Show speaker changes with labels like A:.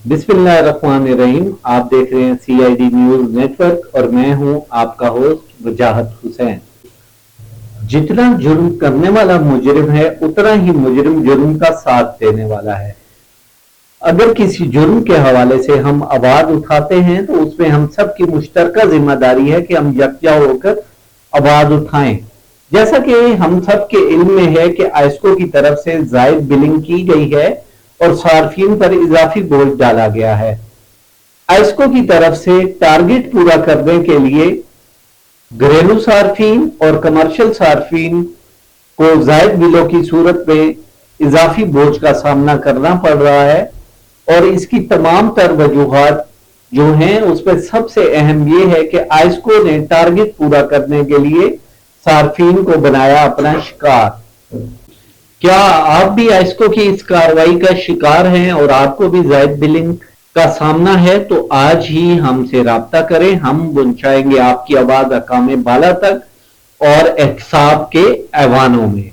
A: बिस्मिल्लाहिर्रहमानिर्रहीम। आप देख रहे हैं CID न्यूज नेटवर्क और मैं हूं आपका होस्ट वजाहत हुसैन। जितना जुर्म करने वाला मुजरिम है उतना ही मुजरिम जुर्म का साथ देने वाला है। अगर किसी जुर्म के हवाले से हम आवाज उठाते हैं तो उसमें हम सब की मुश्तरका जिम्मेदारी है कि हम यकजा होकर आवाज उठाएं। जैसा कि हम सब के इल्म में है कि आइस्को की तरफ से जायद बिलिंग की गई है और सार्फिन पर इजाफी बोझ डाला गया है। आइस्को की तरफ से टारगेट पूरा करने के लिए घरेलू सार्फिन और कमर्शियल सार्फिन को जायद बिलों की सूरत में इजाफी बोझ का सामना करना पड़ रहा है और इसकी तमाम तर वजूहात जो हैं उसमें सबसे अहम ये है कि आइस्को ने टारगेट पूरा करने के लिए सार्फिन को बनाया अपना शिकार। क्या आप भी आइस्को की इस कार्रवाई का शिकार हैं और आपको भी जायद बिलिंग का सामना है तो आज ही हमसे राब्ता करें। हम पहुंचाएंगे आपकी आवाज अकाम बाला तक और एहतसाब के ऐवानों में।